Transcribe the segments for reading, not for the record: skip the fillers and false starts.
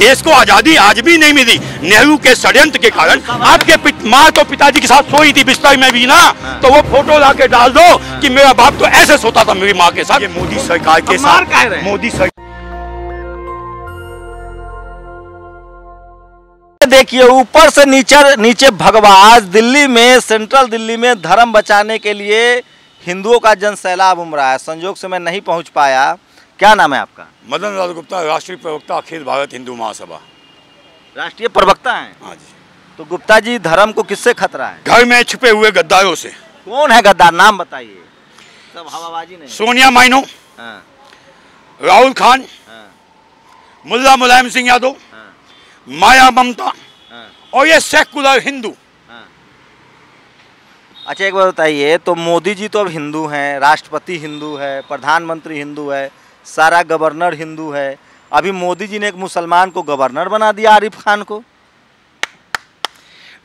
देश को आजादी आज भी नहीं मिली नेहरू के षड्यंत्र के कारण। आपके माँ तो पिताजी के साथ सोई थी बिस्तर में भी ना, तो वो फोटो ला के डाल दो कि मेरा बाप तो ऐसे सोता था मेरी माँ के साथ। ये मोदी सरकार के साथ मोदी सरकार। देखिए ऊपर से नीचे भगवा। आज दिल्ली में, सेंट्रल दिल्ली में धर्म बचाने के लिए हिंदुओं का जन सैलाब उमड़ा है। संयोग से मैं नहीं पहुंच पाया। क्या नाम है आपका? मदन लाल गुप्ता, राष्ट्रीय प्रवक्ता अखिल भारत हिंदू महासभा। राष्ट्रीय प्रवक्ता हैं? हाँ जी। तो गुप्ता जी, धर्म को किससे खतरा है? घर में छुपे हुए गद्दारों से। कौन है गद्दार, नाम बताइए। सब हवाबाजी नहीं। सोनिया माइनो, हाँ। राहुल खान, हाँ। मुल्ला मुलायम सिंह यादव, हाँ। माया ममता, हाँ। और ये सेकुलर हिंदू। हाँ। अच्छा एक बार बताइए, तो मोदी जी तो अब हिंदू हैं, राष्ट्रपति हिंदू है, प्रधानमंत्री हिंदू है, सारा गवर्नर हिंदू है। अभी मोदी जी ने एक मुसलमान को गवर्नर बना दिया, आरिफ खान को।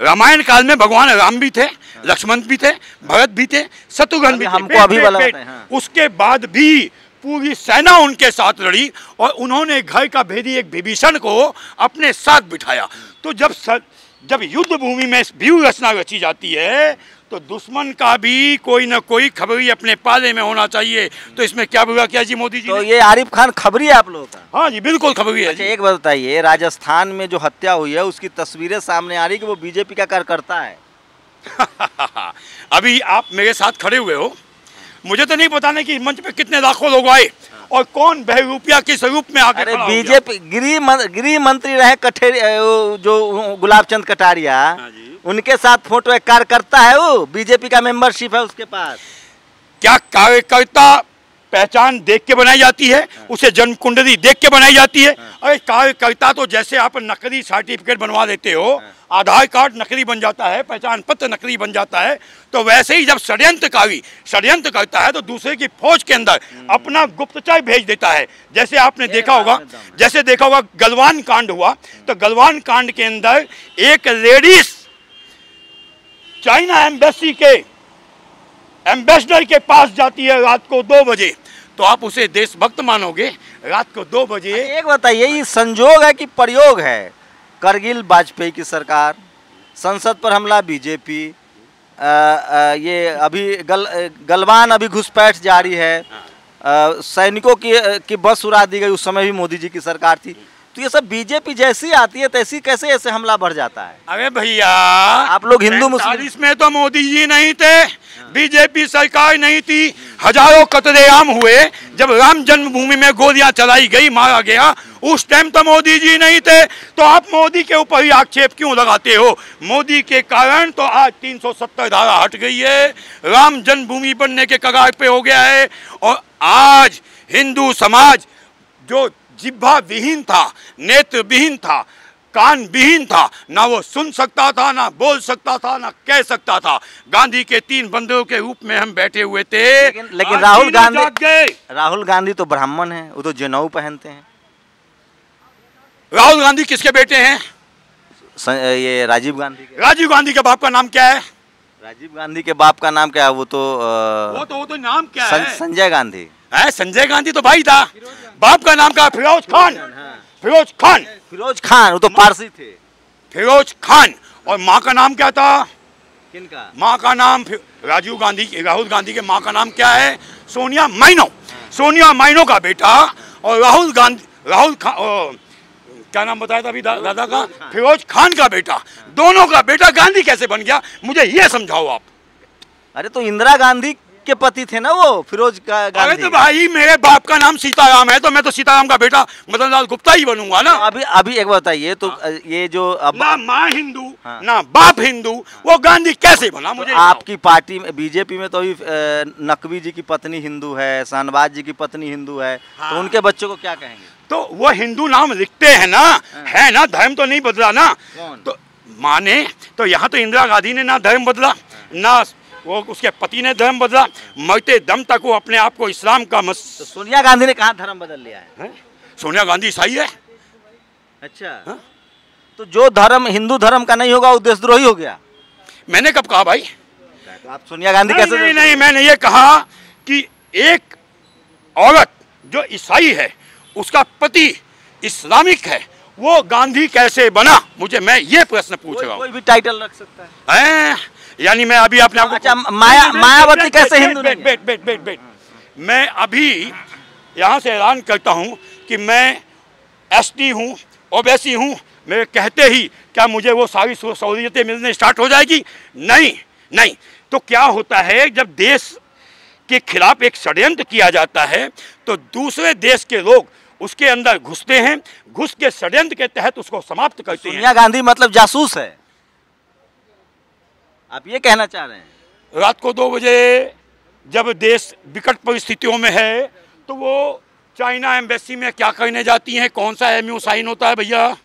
रामायण काल में भगवान राम भी थे, लक्ष्मण भी थे, भरत भी थे, शत्रुघ्न भी थे। हमको अभी वाला होता है। हाँ। उसके बाद भी पूरी सेना उनके साथ लड़ी और उन्होंने घर का भेदी एक विभीषण को अपने साथ बिठाया। तो जब युद्ध भूमि में व्यूह रचना रची जाती है तो दुश्मन का भी कोई ना कोई खबरी अपने पाले में होना चाहिए। तो इसमें क्या बुरा किया जी मोदी जी? तो ये आरिफ खान खबरी है आप लोगों का? हाँ जी, बिल्कुल खबरी है। अच्छा एक बात बताइए, राजस्थान में जो हत्या हुई है उसकी तस्वीरें सामने आ रही कि वो बीजेपी का कार्यकर्ता है। अभी आप मेरे साथ खड़े हुए हो, मुझे तो नहीं पता नहीं कि मंच पे कितने लाखों लोग आए और कौन बहरूपिया किस रूप में आके खड़ा हो गया। बीजेपी गृह मंत्री रहे जो गुलाब चंद कटारिया, उनके साथ फोटो एक कार्यकर्ता है, वो बीजेपी का मेंबरशिप है उसके पास। क्या कार्यकर्ता पहचान देख के बनाई जाती है? उसे जन्म कुंडली देख के बनाई जाती है? अरे कार्यकर्ता तो जैसे आप नकली सर्टिफिकेट बनवा लेते हो, आधार कार्ड नकली बन जाता है, पहचान पत्र नकली बन जाता है, तो वैसे ही जब षड्यंत्रकारी षड्यंत्र करता है तो दूसरे की फौज के अंदर अपना गुप्तचर भेज देता है। जैसे आपने देखा होगा गलवान कांड हुआ, तो गलवान कांड के अंदर एक लेडीज चाइना एम्बेसी के एम्बेसडर के पास जाती है रात को 2 बजे, तो आप उसे देशभक्त मानोगे? रात को 2 बजे। एक बताइए, ये संजोग है कि प्रयोग है? करगिल वाजपेयी की सरकार, संसद पर हमला बीजेपी, ये अभी गलवान अभी घुसपैठ जारी है, सैनिकों की बस उड़ा दी गई, उस समय भी मोदी जी की सरकार थी। तो ये सब बीजेपी जैसी आती है तैसी कैसे ऐसे हमला बढ़ जाता है? अरे भैया, आप लोग हिंदू मुस्लिम में तो मोदी जी नहीं थे, बीजेपी सरकार नहीं थी। हजारों कत्लेआम हुए जब राम जन्मभूमि में गोलियां चलाई गई, मारा गया, उस टाइम तो मोदी जी नहीं थे। तो आप मोदी के ऊपर ही आक्षेप क्यों लगाते हो? मोदी के कारण तो आज 370 धारा हट गई है, राम जन्मभूमि बनने के कगार पे हो गया है। और आज हिंदू समाज जो जिह्वा विहीन था, नेत्र विहीन था, कान विहीन था, ना वो सुन सकता था, ना बोल सकता था, ना कह सकता था। गांधी के 3 बंदरों के रूप में हम बैठे हुए थे। लेकिन राहुल गांधी तो ब्राह्मण है, वो तो जनेऊ पहनते हैं। राहुल गांधी किसके बेटे हैं? ये राजीव गांधी के। राजीव गांधी के बाप का नाम क्या है? राजीव गांधी के बाप का नाम क्या है? वो तो नाम क्या है? संजय गांधी है। संजय गांधी तो भाई था। बाप का नाम क्या? फिरोज खान। फिरोज खान। फिरोज खान, वो तो पारसी थे। फिरोज खान। और माँ का नाम क्या था? किनका? माँ का नाम राजीव गांधी, राहुल गांधी के माँ का नाम क्या है? सोनिया माइनो। सोनिया माइनो का बेटा और राहुल खान, क्या नाम बताया था अभी दादा का? फिरोज खान का बेटा। दोनों का बेटा गांधी कैसे बन गया, मुझे ये समझाओ आप। अरे तो इंदिरा गांधी के पति थे ना वो, फिरोज गांधी। अरे तो भाई, मेरे बाप का नाम सीताराम है तो मैं तो सीताराम का बेटा मदन लाल गुप्ता ही बनूंगा ना। अभी एक बताइए, तो ये जो ना माँ हिंदू ना बाप हिंदू, वो गांधी कैसे बना? मुझे आपकी पार्टी में, बीजेपी में तो अभी नकवी जी की पत्नी हिंदू है, शाहनवाज जी की पत्नी हिंदू है, तो उनके बच्चों को क्या कहेंगे? तो वो हिंदू नाम लिखते हैं ना, है ना, धर्म तो नहीं बदला ना। तो माने तो यहाँ तो इंदिरा गांधी ने ना धर्म बदला, ना वो उसके पति ने धर्म बदला, मरते दम तक वो अपने आप को इस्लाम का तो सोनिया गांधी ने कहाँ धर्म बदल लिया है? सोनिया गांधी ईसाई है। अच्छा तो जो धर्म हिंदू धर्म का नहीं होगा वो देशद्रोही हो गया? मैंने कब कहा भाई? तो आप सोनिया गांधी कैसे? नहीं, मैंने ये कहा कि एक औरत जो ईसाई है, उसका पति इस्लामिक है वो गांधी कैसे बना, मुझे मैं ये प्रश्न पूछ रहा हूँ। कोई भी टाइटल रख सकता हैं? यानी मैं अभी अपने आप को अच्छा, मायावती कैसे हिंदू नहीं है? बेट मैं अभी यहाँ से ऐलान करता हूँ कि मैं एसटी हूँ, ओबीसी हूँ। मेरे कहते ही क्या मुझे वो सारी सहूलियतें मिलने स्टार्ट हो जाएगी? नहीं। तो क्या होता है, जब देश के खिलाफ एक षड्यंत्र किया जाता है तो दूसरे देश के लोग उसके अंदर घुसते हैं, घुस के षड्यंत्र के तहत उसको समाप्त करते हैं। सोनिया गांधी मतलब जासूस है, आप ये कहना चाह रहे हैं? रात को 2 बजे जब देश विकट परिस्थितियों में है तो वो चाइना एम्बेसी में क्या करने जाती हैं, कौन सा एमयू साइन होता है भैया?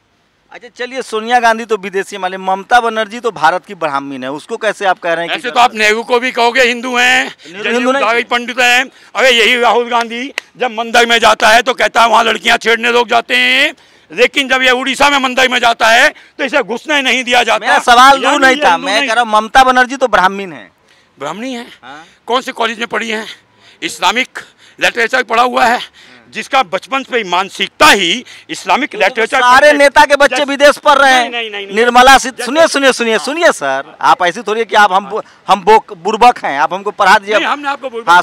अच्छा चलिए, सोनिया गांधी तो विदेशी माले, ममता बनर्जी तो भारत की ब्राह्मण है, उसको कैसे आप कह रहे हैं? ऐसे तो आप नेहरू को भी कहोगे हिंदू हैं, हिंदू नहीं, पंडित हैं। अरे यही राहुल गांधी जब मंदिर में जाता है तो कहता है वहाँ लड़कियाँ छेड़ने लोग जाते हैं, लेकिन जब ये उड़ीसा में मंदिर में जाता है तो इसे घुसने नहीं दिया जाता। मेरा सवाल दूर नहीं था, मैं कह रहा हूँ ममता बनर्जी तो ब्राह्मण है। ब्राह्मणी है? कौन से कॉलेज में पढ़ी है? इस्लामिक लिटरेचर पढ़ा हुआ है, जिसका बचपन से मानसिकता ही इस्लामिक लिटरेचर। सारे नेता के बच्चे विदेश पढ़ रहे हैं। निर्मला सुनिए सर, आप ऐसी थोड़ी कि आप हम बुर्बक हैं, आप हमको पढ़ा दीजिए। हमने आपको हाँ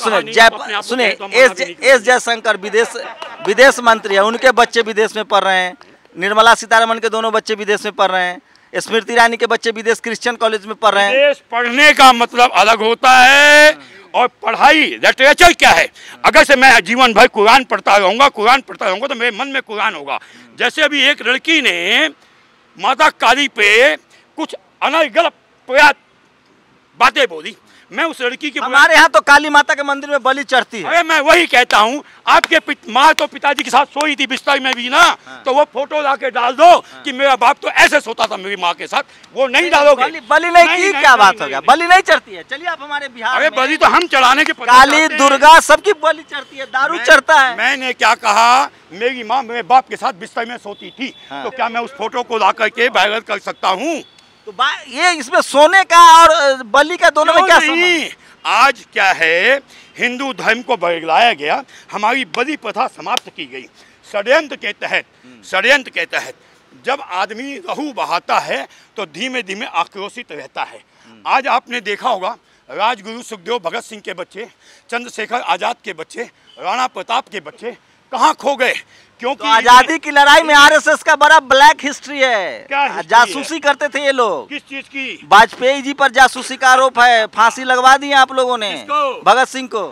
सुनिए, एस जयशंकर विदेश मंत्री है, उनके बच्चे विदेश में पढ़ रहे हैं। निर्मला सीतारमण के दोनों बच्चे विदेश में पढ़ रहे हैं। स्मृति ईरानी के बच्चे विदेश क्रिश्चियन कॉलेज में पढ़ रहे हैं। विदेश पढ़ने का मतलब अलग होता है और पढ़ाई लिटरेचर क्या है। अगर से मैं जीवन भर कुरान पढ़ता रहूँगा तो मेरे मन में कुरान होगा। जैसे अभी एक लड़की ने माता काली पे कुछ अनर्गल प्रयास बातें बोली, मैं उस लड़की की, हमारे यहाँ तो काली माता के मंदिर में बलि चढ़ती है। अरे मैं वही कहता हूँ, आपके माँ तो पिताजी के साथ सोई थी बिस्तर में भी ना, तो वो फोटो ला के डाल दो कि मेरा बाप तो ऐसे सोता था मेरी माँ के साथ, वो नहीं डालोगे। बलि नहीं की, क्या बात हो गया? बलि नहीं चढ़ती है? चलिए आप हमारे बिहार, अरे बलि तो हम चढ़ाने के, काली दुर्गा सबकी बलि चढ़ती है, दारू चढ़ता है। मैंने क्या कहा, मेरी माँ मेरे बाप के साथ बिस्तर में सोती थी, तो क्या मैं उस फोटो को ला करके वायरल कर सकता हूँ? तो ये इसमें सोने का और बलि का दोनों में क्या संबंध? आज क्या है, हिंदू धर्म को बदलाया गया, हमारी बलि प्रथा समाप्त की गई षड्यंत्र के तहत। जब आदमी लहू बहाता है तो धीमे धीमे आक्रोशित रहता है। आज आपने देखा होगा, राजगुरु सुखदेव भगत सिंह के बच्चे, चंद्रशेखर आजाद के बच्चे, राणा प्रताप के बच्चे कहाँ खो गए? क्योंकि तो आजादी की लड़ाई में आरएसएस का बड़ा ब्लैक हिस्ट्री है। क्या जासूसी करते थे ये लोग? किस चीज की? वाजपेयी जी पर जासूसी का आरोप है, फांसी लगवा दी आप लोगों ने भगत सिंह को।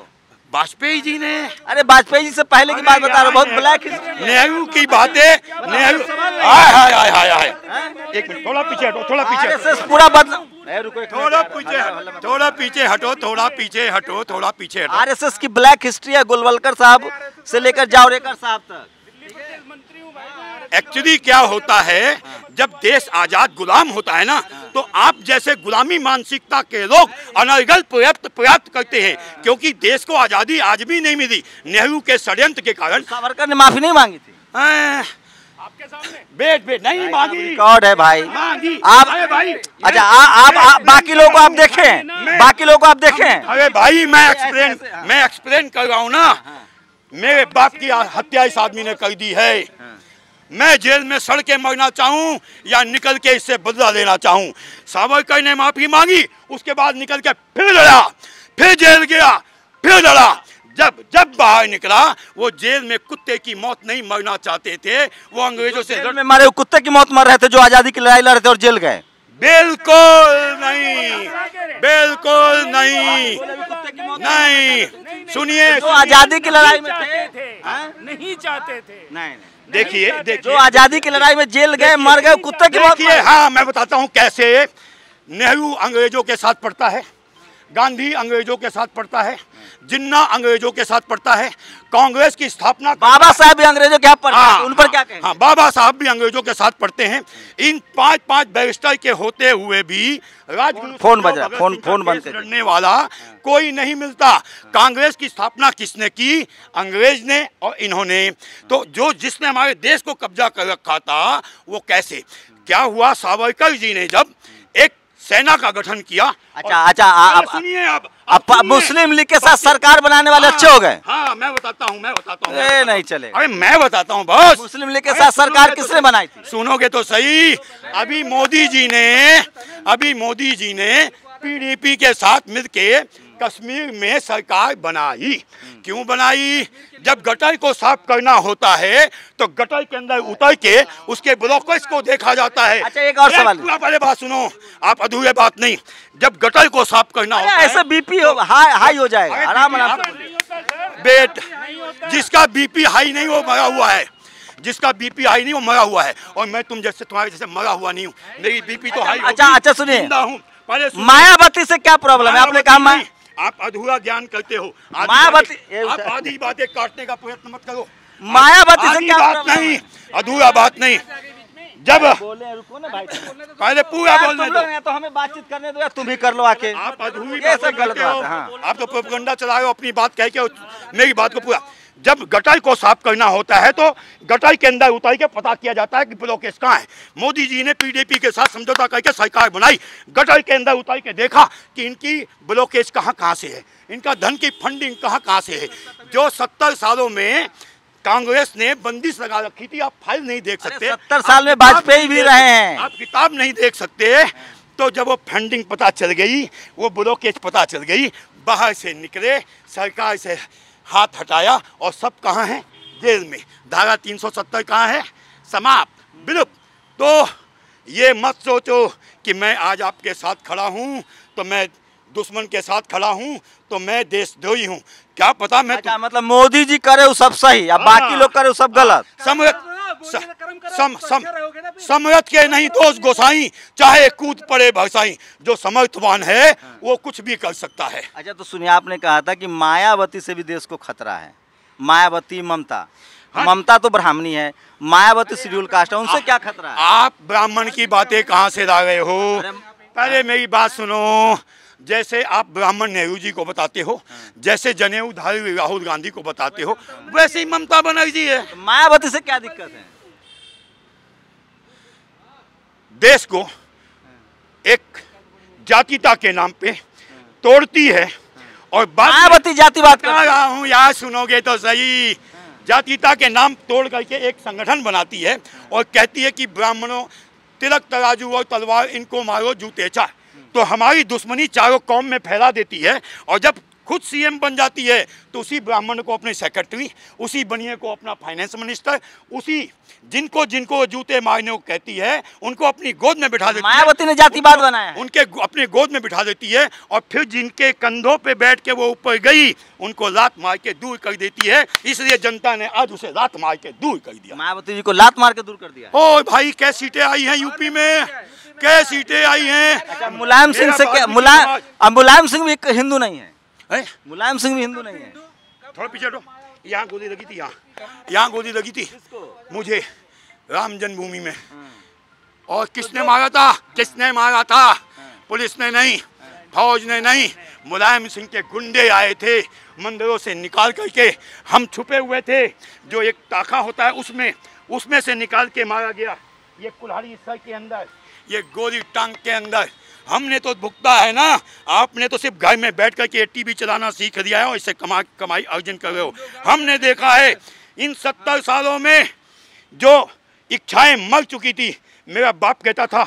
वाजपेयी जी ने? अरे वाजपेयी जी से पहले की बात बता रहा हूँ, बहुत ब्लैक हिस्ट्री। नेहरू की बातें, नेहरू हाय एक मिनट, थोड़ा पीछे हटो, आरएसएस पूरा बदला। थोड़ा पीछे हटो। आरएसएस की ब्लैक हिस्ट्री है, गोलवलकर साहब से लेकर जावड़ेकर साहब तक। एक्चुअली क्या होता है, जब देश आजाद गुलाम होता है ना, तो आप जैसे गुलामी मानसिकता के लोग अनर्गल प्रयास करते हैं, क्योंकि देश को आजादी आज भी नहीं मिली नेहरू के षड्यंत्र के कारण। सावरकर ने माफी नहीं मांगी थी आपके सामने? बेट नहीं मांगी, रिकॉर्ड है भाई। आप भाई, अच्छा आप बाकी लोगों को आप देखें, अरे भाई मैं एक्सप्लेन कर रहा हूँ ना। मेरे बाप की हत्या इस आदमी ने कर दी है। मैं जेल में सड़ के मरना चाहूं या निकल के इससे बदला लेना चाहूं। सावरकर ने माफी मांगी, उसके बाद निकल के फिर लड़ा, फिर जेल गया, फिर लड़ा। जब बाहर निकला, वो जेल में कुत्ते की मौत नहीं मरना चाहते थे, वो अंग्रेजों से जेल में मारे कुत्ते की मौत मर रहे थे जो आजादी की लड़ाई लड़ रहे थे और जेल गए। बिल्कुल नहीं। सुनिए, जो आजादी की लड़ाई में थे नहीं चाहते थे। नहीं देखिए जो आजादी की लड़ाई में जेल गए, मर गए, कुत्ते की मौत। हाँ, मैं बताता हूँ कैसे। नेहरू अंग्रेजों के साथ पढ़ता है, गांधी अंग्रेजों के साथ पढ़ता है, जिन्ना अंग्रेजों के साथ पढ़ता है, कांग्रेस की स्थापना बाबा साहब भी अंग्रेजों के साथ पढ़ते हैं, उन पर क्या कहें? हाँ, बाबा साहब भी अंग्रेजों के साथ पढ़ते हैं। इन 5 बैरिस्टर के होते हुए भी राजगुरु फोन बज रहा, फोन बंद लड़ने वाला कोई नहीं मिलता। कांग्रेस की स्थापना किसने की? अंग्रेज ने और इन्होंने। तो जिसने हमारे देश को कब्जा कर रखा था, वो कैसे क्या हुआ? सावरकर जी ने जब एक सेना का गठन किया। अच्छा, सुनिए आप मुस्लिम लीग के साथ सरकार बनाने वाले अच्छे हो गए। हाँ, मैं बताता हूँ नहीं चले। अरे मैं बताता हूँ बस। मुस्लिम लीग के साथ सरकार किसने बनाई थी? सुनोगे तो सही। अभी मोदी जी ने पीडीपी के साथ मिलके कश्मीर में सरकार बनाई। क्यों बनाई? जब गटर को साफ करना होता है तो गटर के अंदर उतर के उसके ब्लॉकेज को देखा जाता है। अच्छा, एक और सवाल। पहले बात सुनो, आप अधूरे बात नहीं। जब गटर को साफ करना होता है ऐसे बीपी हाई हो जाएगा। आराम बेट, जिसका बीपी हाई नहीं वो मरा हुआ है, जिसका बीपी हाई नहीं वो मरा हुआ है। और मैं तुम्हारे जैसे मरा हुआ नहीं हूँ, मेरी बीपी तो हाई। अच्छा सुनिए, मायावती से क्या प्रॉब्लम है? आपने कहा आप अधूरा ज्ञान करते हो। मायावती, आप आधी बातें काटने का प्रयत्न मत करो। मायावती से क्या बात नहीं, अधूरा बात नहीं। जब बोले, रुको ना भाई, पहले पूरा बोलने दो। तो हमें बातचीत करने दो, या तुम भी कर लो आके। आप अधूरी ये सब बातें करते हो। हाँ। आप तो प्रोपेगेंडा चला रहे हो अपनी बात कह के, मेरी बात को पूरा। जब गटर को साफ करना होता है तो गटर के अंदर उतर के पता किया जाता है कि ब्लॉकेज कहाँ है। मोदी जी ने पीडीपी के साथ समझौता करके सरकार बनाई। गटर के अंदर उतर के देखा कि इनकी ब्लॉकेज कहाँ से है, इनका धन की फंडिंग कहाँ से है। जो 70 सालों में कांग्रेस ने बंदिश लगा रखी थी, आप फाइल नहीं देख सकते। 70 साल में वाजपेयी भी रहे हैं, आप किताब नहीं देख सकते। तो जब वो फंडिंग पता चल गई, वो ब्लॉकेज पता चल गई, बाहर से निकले, सरकार से हाथ हटाया और सब कहाँ हैं? जेल में। धारा 370 कहाँ है? समाप्त, विलुप्त। तो ये मत सोचो कि मैं आज आपके साथ खड़ा हूँ तो मैं दुश्मन के साथ खड़ा हूँ तो मैं देशद्रोही हूँ। क्या पता मैं मतलब मोदी जी करे वो सब सही, या बाकी लोग करे वो सब गलत। समरथ के नहीं दोष गोसाई, चाहे कूद पड़े भरसाई। जो समर्थवान है वो कुछ भी कर सकता है। अच्छा, तो सुनिए, आपने कहा था कि मायावती से भी देश को खतरा है। मायावती, ममता तो ब्राह्मणी है, मायावती शेड्यूल कास्ट है, उनसे क्या खतरा है? आप ब्राह्मण की बातें कहाँ से ला रहे हो? पहले मेरी बात सुनो। जैसे आप ब्राह्मण नेहरू जी को बताते हो, जैसे जनेऊधारी राहुल गांधी को बताते हो, वैसे ही ममता बनर्जी है। तो मायावती से क्या दिक्कत है? देश को एक जातिता के नाम पे तोड़ती है और मायावती जातिवाद कर रहा हूँ यार, सुनोगे तो सही। जातिता के नाम तोड़ करके एक संगठन बनाती है और कहती है कि ब्राह्मणों तिलक तराजू और तलवार इनको मारो जूते चार। तो हमारी दुश्मनी चारों कौम में फैला देती है। और जब खुद सीएम बन जाती है तो उसी ब्राह्मण को अपने सेक्रेटरी, उसी बनिए को अपना फाइनेंस मिनिस्टर, उसी जिनको जूते मारने को कहती है उनको अपनी गोद में बिठा देती है। मायावती ने जातिवाद बनाया है। उनके अपने गोद में बिठा देती है और फिर जिनके कंधों पे बैठ के वो ऊपर गई उनको लात मार के दूर कर देती है। इसलिए जनता ने आज उसे लात मार के दूर कर दिया। मायावती जी को लात मार के दूर कर दिया। ओ भाई, क्या सीटें आई हैं यूपी में, क्या सीटें आई हैं। अच्छा, मुलायम सिंह से क्या? मुलायम सिंह भी एक हिंदू नहीं है? मुलायम सिंह भी हिंदू नहीं है? थोड़ा पीछे हटो। यहाँ गोली लगी थी, यहाँ गोली लगी थी मुझे राम जन्मभूमि में। और किसने मारा था? किसने मारा था? पुलिस ने नहीं, फौज ने नहीं, मुलायम सिंह के गुंडे आए थे मंदिरों से निकाल करके। हम छुपे हुए थे, जो एक ताखा होता है उसमें से निकाल के मारा गया। ये कुल्हाड़ी सर के अंदर, ये गोली टांग के अंदर। हमने तो भुगता है ना, आपने तो सिर्फ घर में बैठ कर के टीवी चलाना सीख लिया है और इससे कमाई अर्जन कर रहे हो। हमने देखा है इन 70 सालों में जो इच्छाएं मर चुकी थी। मेरा बाप कहता था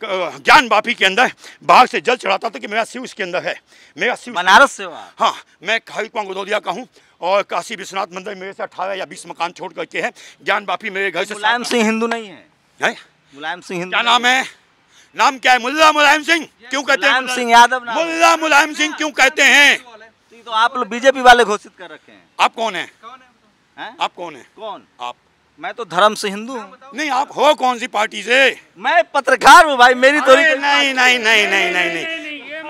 ज्ञान बापी के अंदर बाहर से जल चढ़ाता था कि मेरा शिव इसके अंदर है, मेरा शिव बनारस से। हाँ, मैं हरिद्वार गोदौलिया का हूँ और काशी विश्वनाथ मंदिर मेरे से 18 या 20 मकान छोड़ करके है। ज्ञान बापी मेरे घर से। मुलायम सिंह हिंदू नहीं है? मुलायम सिंह हिंदू। क्या नाम है? नाम क्या है? मुल्ला मुलायम सिंह क्यों कहते हैं? मुलायम सिंह यादव नाम। मुल्ला मुलायम सिंह क्यों कहते हैं? तो आप लोग बीजेपी वाले घोषित कर रखे हैं। आप कौन है? आप कौन है? कौन? आप? मैं तो धर्म से हिंदू हूँ। नहीं, आप हो कौन सी पार्टी से? मैं पत्रकार हूँ भाई, मेरी तो नहीं,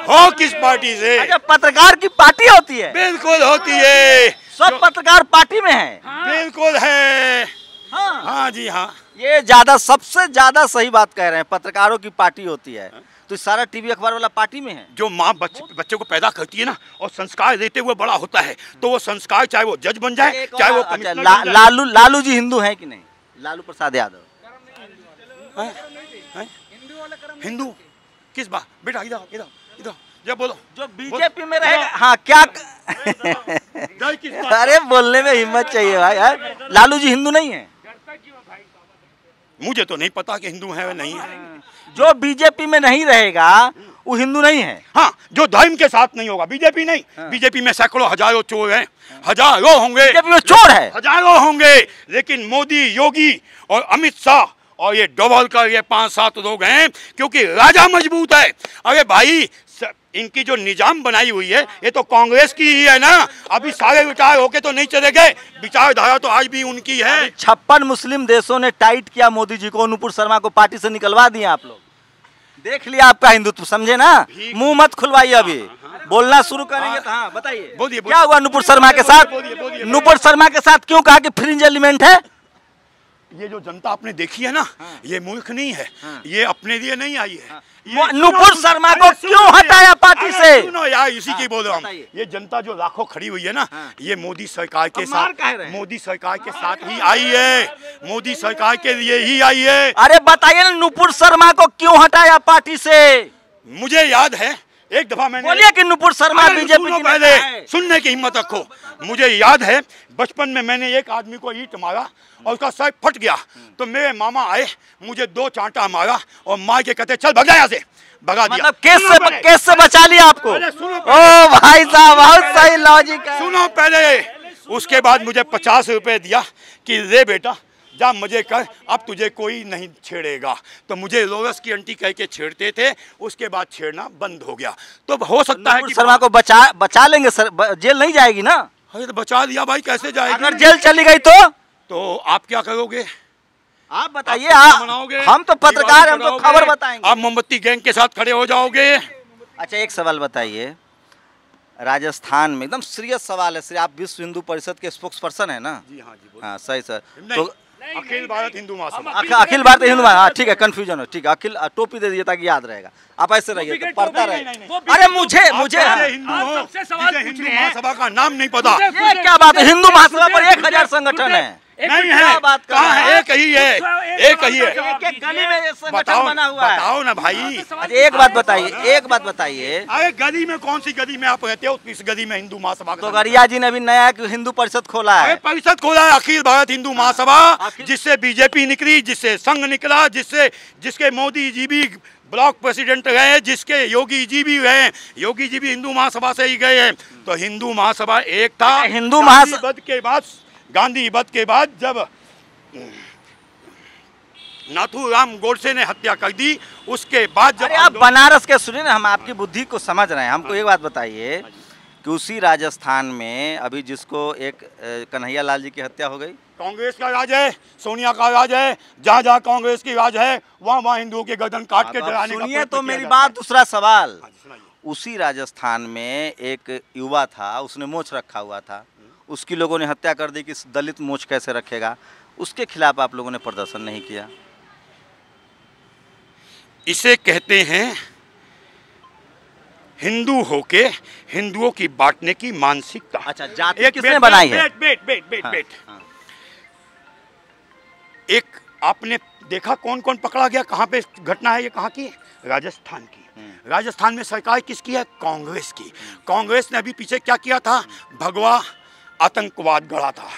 हो किस पार्टी से? अच्छा, पत्रकार की पार्टी होती है? बिल्कुल होती है। सब पत्रकार पार्टी में है। बिल्कुल है। हाँ, हाँ जी हाँ, ये सबसे ज्यादा सही बात कह रहे हैं। पत्रकारों की पार्टी होती है तो सारा टीवी अखबार वाला पार्टी में है। जो माँ बच्चे को पैदा करती है ना और संस्कार देते हुए बड़ा होता है, तो वो संस्कार चाहे वो जज बन जाए, चाहे वो कमिश्नर बन जाए। लालू जी हिंदू हैं कि नहीं? लालू प्रसाद यादव हिंदू किस बात बेटा, इधर इधर इधर जब बोलो जो बीजेपी में रहेगा, हाँ क्या किस बात? अरे बोलने में हिम्मत चाहिए भाई यार। लालू जी हिंदू नहीं है? मुझे तो नहीं पता कि हिंदू है या नहीं है। जो बीजेपी में नहीं रहेगा वो हिंदू नहीं है। हाँ, जो धर्म के साथ नहीं होगा, बीजेपी नहीं। बीजेपी में सैकड़ों हजारों चोर हैं, हजारों होंगे, बीजेपी में चोर है, हजारों होंगे, लेकिन मोदी, योगी और अमित शाह और ये डोभालकर, ये 5-7 लोग हैं, क्योंकि राजा मजबूत है। अरे भाई, इनकी जो निजाम बनाई हुई है ये तो कांग्रेस की ही है ना। अभी सारे रिटायर होके तो नहीं चले गए, विचारधारा तो आज भी उनकी है। 56 मुस्लिम देशों ने टाइट किया मोदी जी को, नुपुर शर्मा को पार्टी से निकलवा दिया। आप लोग देख लिया आपका हिंदुत्व, समझे ना। मुंह मत खुलवाइए, अभी बोलना शुरू करेंगे तो। हाँ बताइए, बोलिए क्या हुआ नुपुर शर्मा के साथ? नुपुर शर्मा के साथ क्यों कहा कि फ्रिंज एलिमेंट है? ये जो जनता आपने देखी है ना, ये मूर्ख नहीं है, ये अपने लिए नहीं आई है। नुपुर शर्मा को क्यों हटाया पार्टी से? सुनो यार, इसी की बोल रहा हूँ। ये जनता जो लाखों खड़ी हुई है ना, ये मोदी सरकार के साथ, मोदी सरकार के साथ ही आई है, मोदी सरकार के लिए ही आई है। अरे बताइए ना, नुपुर शर्मा को क्यों हटाया पार्टी से? मुझे याद है एक दफा मैंने, बोलिए कि नुपुर शर्मा बीजेपी की पहले सुनने की हिम्मत रखो। मुझे याद है बचपन में मैंने एक आदमी को ईंट मारा और उसका सर फट गया, तो मेरे मामा आए, मुझे 2 चांटा मारा और मार के कहते चल भग जा यहाँ से, भगा दिया। मतलब केस से बचा लिया आपको? ओ भाई साहब, बहुत सही लॉजिक है। सुनो पहले, उसके बाद मुझे 50 रुपए दिया कि ले बेटा जा मजे कर, अब तुझे कोई नहीं छेड़ेगा। तो मुझे लोरस की आंटी कह के छेड़ते थे, उसके बाद छेड़ना बंद हो गया। तो हो सकता है कि शर्मा को बचा लेंगे सर, जेल नहीं जाएगी ना? अरे तो बचा दिया भाई, कैसे जाएगी? अगर जेल चली गई तो आप क्या करोगे? आप बताइए। हम तो पत्रकार, हम तो खबर बताएंगे। आप मोमबत्ती गैंग के साथ खड़े हो जाओगे। अच्छा एक सवाल बताइए, राजस्थान में एकदम सीरियस सवाल है, आप विश्व हिंदू परिषद के स्पोक्स पर्सन है ना? जी हाँ जी, हाँ सही सर। तो अखिल भारत हिंदू महासभा, अखिल भारतीय हिंदू महासभा, ठीक है, कंफ्यूजन हो, ठीक है। अखिल टोपी दे दीजिए ताकि याद रहेगा, आप ऐसे रहिए तो पढ़ता रहे। अरे मुझे हिंदू महासभा का नाम नहीं पता? ये क्या बात है, हिंदू महासभा पर 1000 संगठन है। नहीं है, बात कहाँ है? एक ही है, एक ही है। एक गली में ये संगठन बना हुआ है। बताओ ना भाई। अच्छा एक बात बताइए, अरे गली में कौन सी गली में आप रहते हो, इस गली में हिंदू महासभा? तो गरिया जी ने अभी नया हिंदू परिषद खोला है। परिषद खोला है अखिल भारत हिंदू महासभा, जिससे बीजेपी निकली, जिससे संघ निकला, जिसके मोदी जी भी ब्लॉक प्रेसिडेंट रहे, जिसके योगी जी भी रहे, योगी जी भी हिंदू महासभा से ही गए हैं। तो हिंदू महासभा एक था। हिंदू महासभा गांधी वध के बाद जब नाथूराम गोडसे ने हत्या कर दी, उसके बाद जब आप बनारस के सुनिए ना, हम आपकी बुद्धि को समझ रहे हैं। हमको एक बात बताइए कि उसी राजस्थान में अभी जिसको एक कन्हैया लाल जी की हत्या हो गई, कांग्रेस का राज है, सोनिया का राज है, जहाँ जहाँ कांग्रेस की राज है वहाँ हिंदुओं के गर्दन काट के डराने का। सुनिए तो मेरी बात, दूसरा सवाल, उसी राजस्थान में एक युवा था, उसने मोछ रखा हुआ था, उसकी लोगों ने हत्या कर दी कि दलित मोछ कैसे रखेगा, उसके खिलाफ आप लोगों ने प्रदर्शन नहीं किया। इसे कहते हैं हिंदू होके हिंदुओं की बांटने की मानसिकता। अच्छा, जाति किसने बनाई है? बेट। एक आपने देखा कौन कौन पकड़ा गया, कहाँ पे घटना है ये, कहाँ की? राजस्थान की। राजस्थान में सरकार किसकी है? कांग्रेस की। कांग्रेस ने अभी पीछे क्या किया था? भगवा आतंकवाद गढ़ा था।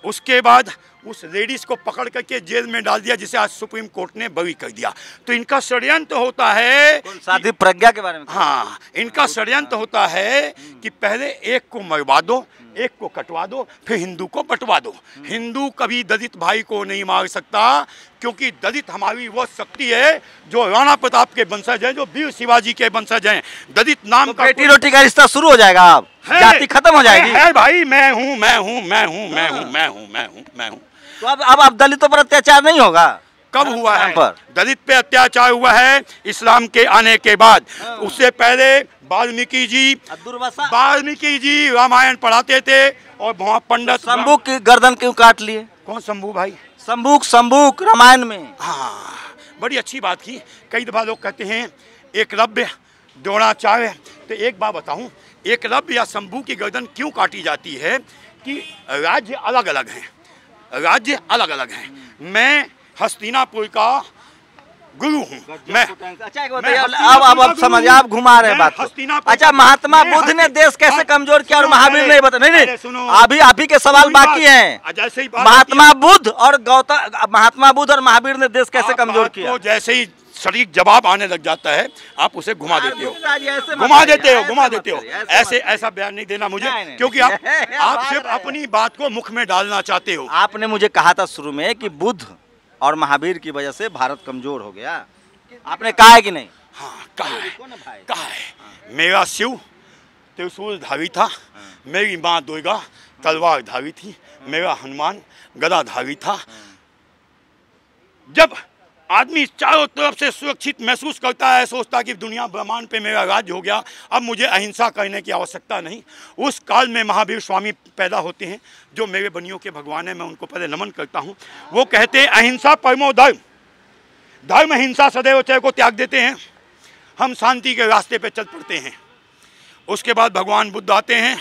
उसके बाद उस लेडीज को पकड़ करके जेल में डाल दिया, जिसे आज सुप्रीम कोर्ट ने बरी कर दिया। तो इनका षड्यंत्र होता है, साध्वी प्रज्ञा के बारे में। हाँ, इनका षड्यंत्र होता है कि पहले एक को मरवा दो, एक को कटवा दो, फिर हिंदू को बंटवा दो। हिंदू कभी दलित भाई को नहीं मार सकता, क्योंकि दलित हमारी वो शक्ति है जो राणा प्रताप के वंशज है, जो वीर शिवाजी के वंशज हैं। दलित नाम का बेटी रोटी का रिश्ता शुरू हो जाएगा, आप जाति खत्म हो जाएगी। है भाई, मैं हूँ। तो अब दलितों पर अत्याचार नहीं होगा? कब हुआ है? दलित पे अत्याचार हुआ है इस्लाम के आने के बाद। उससे पहले वाल्मीकि जी रामायण पढ़ाते थे और वहाँ पंडित शंभू की गर्दन क्यों काट लिए? कौन शंभू भाई? शंभूक रामायण में। हाँ, बड़ी अच्छी बात की। कई दफा लोग कहते हैं एकलव्य द्रोणाचार्य। तो एक बात बताऊं, एकलव्य या शंभू की गर्दन क्यों काटी जाती है कि राज्य अलग अलग हैं। मैं हस्तिनापुर का गुरु हूँ मैं। अच्छा एक बताइए, अब समझ आप घुमा रहे हैं बात को। अच्छा, महात्मा बुद्ध ने देश कैसे कमजोर किया और महावीर ने बता? नहीं, अभी आप ही के सवाल बाकी हैं। जैसे ही महात्मा बुद्ध और महात्मा बुद्ध और महावीर ने देश कैसे कमजोर किया? जैसे ही सटीक जवाब आने लग जाता है आप उसे घुमा देते हो, घुमा देते हो। ऐसे ऐसा बयान नहीं देना मुझे, क्योंकि आप सिर्फ अपनी बात को मुख में डालना चाहते हो। आपने मुझे कहा था शुरू में कि बुद्ध और महावीर की वजह से भारत कमजोर हो गया, आपने कहा है कि नहीं? हाँ, कहा है। मेरा शिव त्रिशूल धारी था, मेरी माँ दुर्गा तलवार धारी थी, मेरा हनुमान गदा धारी था। जब आदमी चारों तरफ से सुरक्षित महसूस करता है, सोचता है कि दुनिया ब्रह्मांड पे मेरा राज हो गया, अब मुझे अहिंसा करने की आवश्यकता नहीं, उस काल में महावीर स्वामी पैदा होते हैं, जो मेरे बनियों के भगवान है। मैं उनको पहले नमन करता हूँ। वो कहते हैं अहिंसा परमो धर्म, धर्म हिंसा सदैव चय को त्याग देते हैं, हम शांति के रास्ते पे चल पड़ते हैं। उसके बाद भगवान बुद्ध आते हैं,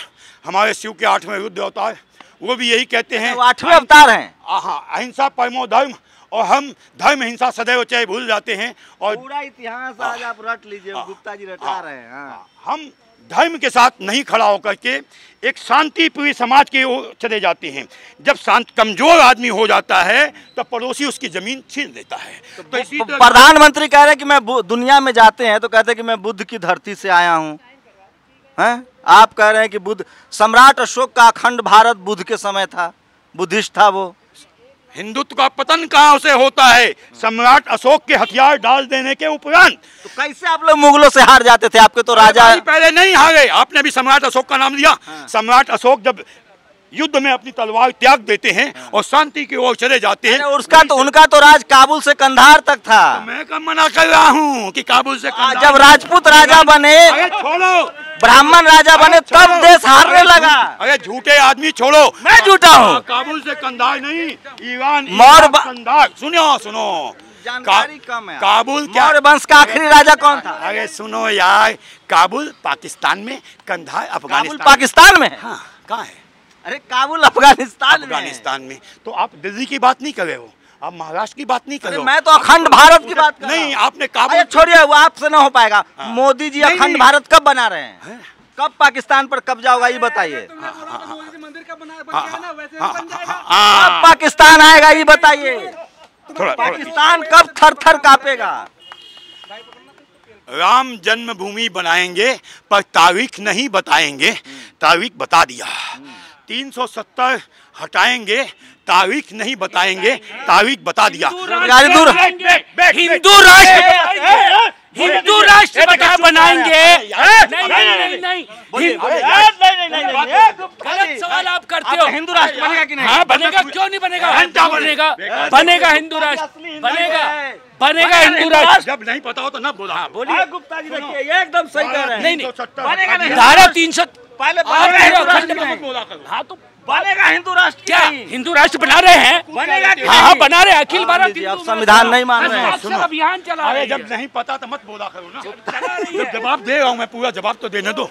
हमारे शिव के 8वें रुद्र अवतार, वो भी यही कहते हैं, 8वें अवतार हैं। हाँ, अहिंसा परमो धर्म, और हम धर्म हिंसा सदैव चय भूल जाते हैं। और पूरा इतिहास आज आप रट लीजिए, गुप्ता जी रटा रहे हैं। हम धर्म के साथ नहीं खड़ा होकर के एक शांतिप्रिय समाज की ओर चले जाते हैं। जब कमजोर आदमी हो जाता है तो पड़ोसी उसकी जमीन छीन लेता है। तो इसी प्रधानमंत्री कह रहे हैं कि मैं दुनिया में जाते हैं तो कहते हैं कि मैं बुद्ध की धरती से आया हूँ, हैं? आप कह रहे हैं कि बुद्ध, सम्राट अशोक का अखंड भारत बुद्ध के समय था, बुद्धिस्ट था वो। हिंदुत्व का पतन कहाँ से होता है? सम्राट अशोक के हथियार डाल देने के उपरांत। तो कैसे आप लोग मुगलों से हार जाते थे? आपके तो राजा पहले नहीं हारे, आपने भी सम्राट अशोक का नाम लिया। हाँ। सम्राट अशोक जब युद्ध में अपनी तलवार त्याग देते हैं और शांति की ओर चले जाते हैं। उनका तो राज काबुल से कंधार तक था। तो मैं कब मना कर रहा हूँ कि काबुल से कंधार। जब राजपूत राजा बने, छोड़ो, ब्राह्मण राजा बने, तब देश हारने लगा। अरे झूठे आदमी छोड़ो, मैं झूठा हूँ। काबुल से कंधार नहीं, ईरान कंधार। सुनो जानकारी कम है। काबुल मौर्य वंश का आखिरी राजा कौन था? अरे सुनो यार, काबुल पाकिस्तान में, कंधार अफगानिस्तान। पाकिस्तान में? हाँ, कहाँ है? अरे काबुल अफगानिस्तान में। तो आप दिल्ली की बात नहीं कर रहे हो, आप महाराष्ट्र की बात नहीं कर रहे हो। मैं तो अखंड भारत की बात कर रहा हूं। नहीं, आपने काबुल छोड़िए, वो आपसे ना हो पाएगा। मोदी जी अखंड भारत कब बना रहे हैं? कब पाकिस्तान पर कब्जा होगा ये बताइए। कब पाकिस्तान आएगा ये बताइए। पाकिस्तान कब थर थर कांपेगा? राम जन्मभूमि बनाएंगे पर तारीख नहीं बताएंगे, तारीख बता दिया। 370 हटाएंगे, तारीख नहीं बताएंगे, तारीख बता दिया। हिंदू राष्ट्र बनाएंगे। नहीं, गलत सवाल आप करते हो। हिंदू राष्ट्र बनेगा कि नहीं? हाँ, बनेगा, क्यों नहीं बनेगा? बनेगा हिंदू राष्ट्र, बनेगा हिंदू राष्ट्र। जब नहीं पता हो तो ना बोला। बोलिए गुप्ता जी, देखिए एकदम सही कह रहे हैं। नहीं, धारा 300 पहले हाँ, तो बनेगा हिंदू राष्ट्र। क्या हिंदू राष्ट्र बना रहे हैं? बनेगा। हाँ, बना रहे हैं। अखिल भारत अब संविधान नहीं मान रहे हैं। अभियान चला रहे हैं। जब नहीं पता तो मत बोला करो ना। जब जवाब दे रहा हूँ मैं, पूरा जवाब तो देने दो।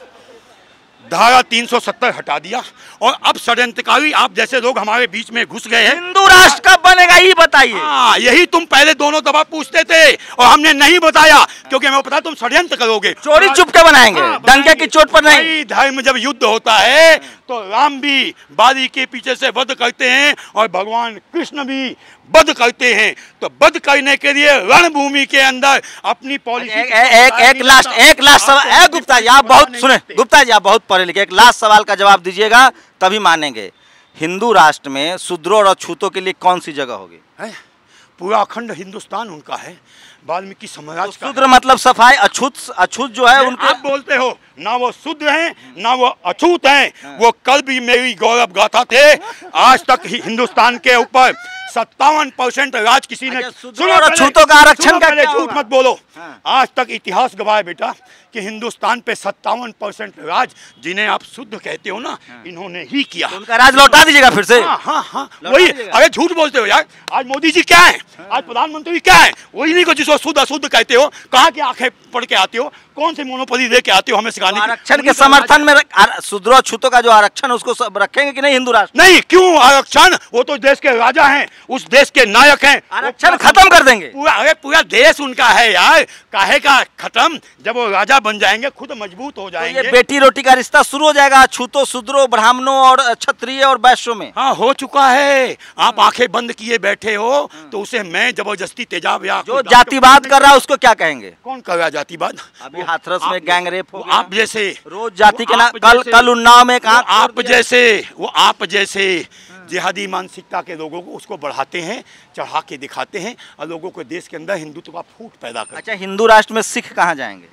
धारा 370 हटा दिया और अब षड्यंत्रकारी आप जैसे लोग हमारे बीच में घुस गए हैं। हिंदू राष्ट्र कब बनेगा ये बताइए। हाँ, यही तुम पहले दोनों दफा पूछते थे और हमने नहीं बताया, क्योंकि हमें पता तुम षड्यंत्र करोगे। चोरी चुपके बनाएंगे, डंके की चोट पर नहीं। धर्म जब युद्ध होता है तो राम भी बारी के पीछे से वध करते हैं और भगवान कृष्ण भी वध करते हैं। तो वध करने के लिए रणभूमि के अंदर अपनी पॉलिसी। एक लास्ट सवाल गुप्ता जी, आप बहुत सुने, गुप्ता जी आप बहुत पढ़े लिखे, एक लास्ट सवाल का जवाब दीजिएगा तभी मानेंगे। हिंदू राष्ट्र में शूद्रों और अछूतों के लिए कौन सी जगह होगी? पूरा अखंड हिंदुस्तान उनका है, वाल्मीकि समाज का। शूद्र मतलब सफाई, अछूत जो है उनके। आप बोलते हो ना वो शूद्र हैं ना वो अछूत हैं। वो कल भी मेरी गौरव गाथा थे। आज तक हिंदुस्तान के ऊपर 57% राज किसी ने। सुनो, अछूतों का आरक्षण का क्या? झूठ मत बोलो। आज तक इतिहास गवाह है बेटा कि हिंदुस्तान पे 57% राज जिन्हें आप शुद्ध कहते हो ना, इन्होंने ही किया। तो उनका राज लौटा दीजिएगा फिर से। हाँ, वही। अरे झूठ बोलते हो यार। आज मोदी जी क्या है, आज प्रधानमंत्री क्या है? वही नहीं को जिसको शुद्ध अशुद्ध कहते हो। कहाँ की आंखें पढ़ के आते हो? कौन सी मोनोपोली लेके आते हो हमें सिखाने की? आरक्षण के समर्थन में शूद्रों छूतों का जो आरक्षण उसको सब रखेंगे कि नहीं हिंदू राष्ट्र? नहीं, क्यों आरक्षण? वो तो देश के राजा हैं, उस देश के नायक हैं। आरक्षण खत्म कर देंगे? पूरा देश उनका है यार, काहे का खत्म? जब वो राजा बन जाएंगे खुद मजबूत हो जाएंगे। तो ये बेटी रोटी का रिश्ता शुरू हो जाएगा छूतों शूद्रों ब्राह्मणों और क्षत्रिय और वैश्यों में। हाँ, हो चुका है। आप आंखें बंद किए बैठे हो तो उसे मैं जबरदस्ती तेजाब या जो जातिवाद कर रहा है उसको क्या कहेंगे? कौन कर रहा है जातिवाद? अभी हाथरस में गैंग रेप हो गया। आप जैसे रोज जाति के नाम, कल उन्नाव में कहा आप जैसे जिहादी मानसिकता के लोगों को उसको बढ़ाते हैं, चढ़ा के दिखाते हैं और लोगों को देश के अंदर हिंदुत्व का फूट पैदा करते हैं। अच्छा, हिंदू राष्ट्र में सिख कहाँ जाएंगे?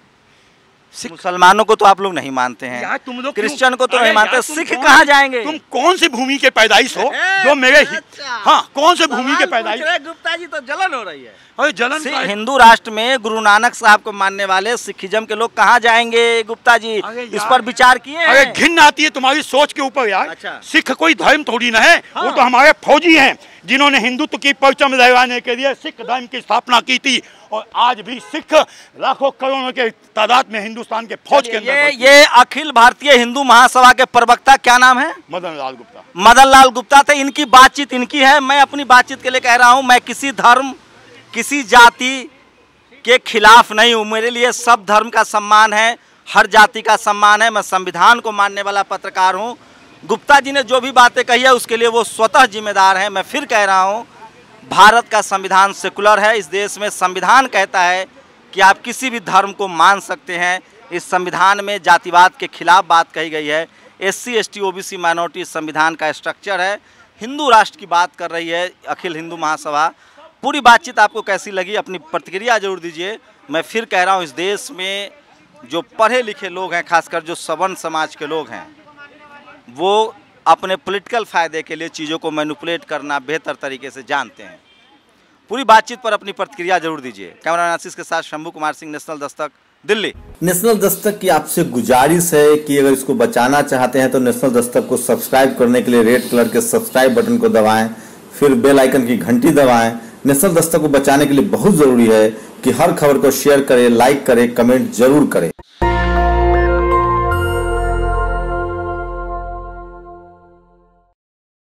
मुसलमानों को तो आप लोग नहीं मानते हैं यार, तुम लोग क्रिश्चियन को तो नहीं मानते, सिख कहाँ जाएंगे? तुम कौन सी भूमि के पैदाइश हो जो मेरे हाँ, कौन से भूमि के पैदाइश? गुप्ता जी तो जलन हो रही है। अरे जलन हिंदू राष्ट्र में गुरु नानक साहब को मानने वाले सिखिज्म के लोग कहाँ जाएंगे गुप्ता जी? इस पर विचार किए? अरे घिन आती है तुम्हारी सोच के ऊपर यार। अच्छा। सिख कोई धर्म थोड़ी ना है। हाँ। वो तो हमारे फौजी हैं जिन्होंने हिंदुत्व की परचम लहराने के लिए सिख धर्म की स्थापना की थी और आज भी सिख लाखों करोड़ों के तादाद में हिंदुस्तान के फौज के अंदर। ये अखिल भारतीय हिंदू महासभा के प्रवक्ता क्या नाम है? मदन लाल गुप्ता। मदन लाल गुप्ता थे। इनकी बातचीत इनकी है। मैं अपनी बातचीत के लिए कह रहा हूं, मैं किसी धर्म किसी जाति के खिलाफ नहीं हूं। मेरे लिए सब धर्म का सम्मान है, हर जाति का सम्मान है। मैं संविधान को मानने वाला पत्रकार हूं। गुप्ता जी ने जो भी बातें कही है उसके लिए वो स्वतः जिम्मेदार हैं। मैं फिर कह रहा हूं, भारत का संविधान सेकुलर है। इस देश में संविधान कहता है कि आप किसी भी धर्म को मान सकते हैं। इस संविधान में जातिवाद के खिलाफ बात कही गई है। SC ST OBC माइनॉरिटी संविधान का स्ट्रक्चर है। हिंदू राष्ट्र की बात कर रही है अखिल हिंदू महासभा। पूरी बातचीत आपको कैसी लगी? अपनी प्रतिक्रिया जरूर दीजिए। मैं फिर कह रहा हूँ, इस देश में जो पढ़े लिखे लोग हैं, खासकर जो सवर्ण समाज के लोग हैं, वो अपने पॉलिटिकल फ़ायदे के लिए चीज़ों को मैनिपुलेट करना बेहतर तरीके से जानते हैं। पूरी बातचीत पर अपनी प्रतिक्रिया जरूर दीजिए। कैमरामैन आशीष के साथ शंभू कुमार सिंह, नेशनल दस्तक, दिल्ली। नेशनल दस्तक की आपसे गुजारिश है कि अगर इसको बचाना चाहते हैं तो नेशनल दस्तक को सब्सक्राइब करने के लिए रेड कलर के सब्सक्राइब बटन को दबाएं, फिर बेल आइकन की घंटी दबाएं। नेशनल दस्तक को बचाने के लिए बहुत जरूरी है कि हर खबर को शेयर करें, लाइक करें, कमेंट जरूर करें।